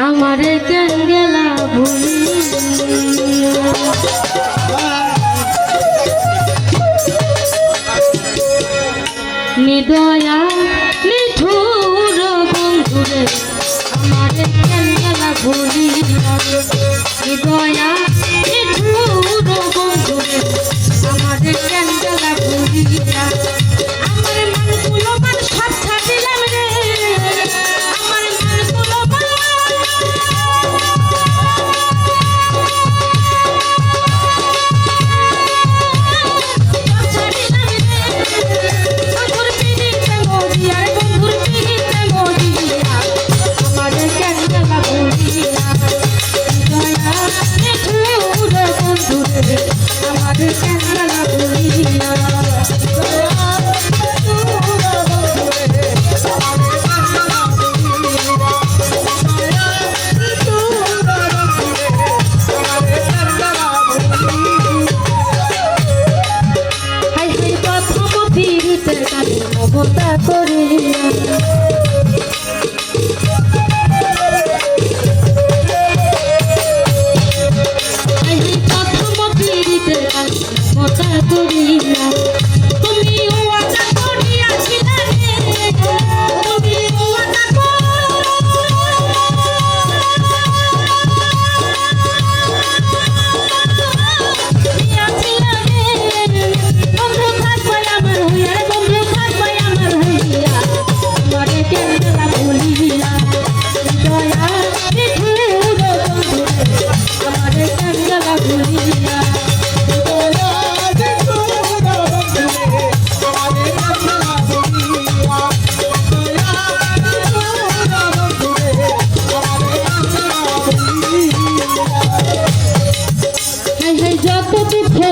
আমারে কেন গেলা ভুলি নিদয়া নিঠুর বন্ধুরে আমারে কেন গেলা ভুলি নিদয়া নিঠুর বন্ধুরে আমারে কেন গেলা ভুলি আমার মনগুলো মান সব ছাড়িলাম রে আমার মনগুলো মমতা করিয়া প্রথম পীড়িতে মমতা করিয়া তুমি ওয়াদা করিয়াছিলে তুমি ওয়াদা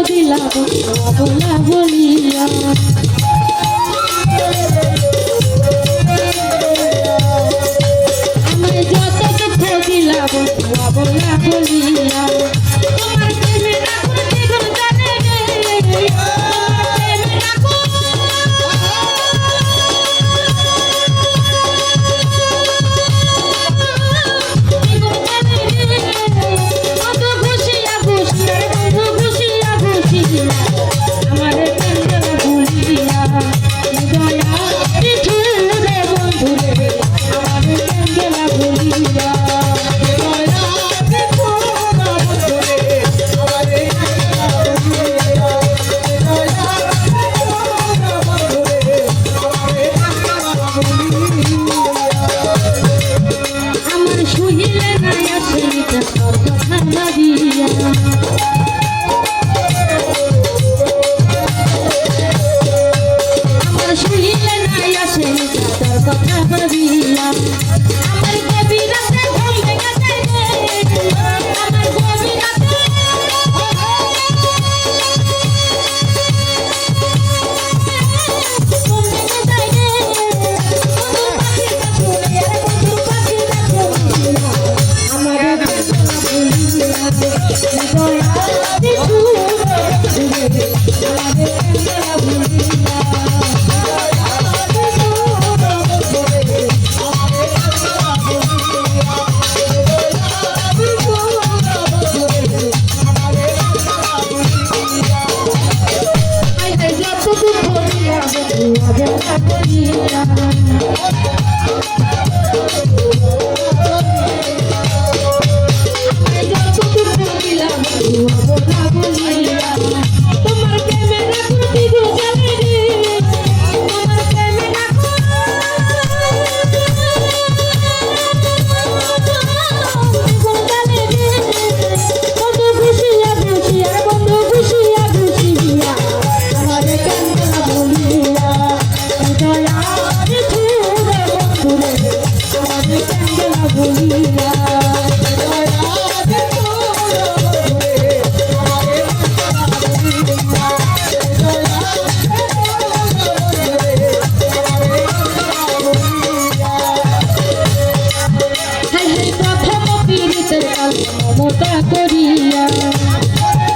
দিলাম বলা বলিয়া আমি যত দুঃখ দিলাম বলা বলিয়া তোমার প্রেমে রাখো জীবন জানে রে বলিয়া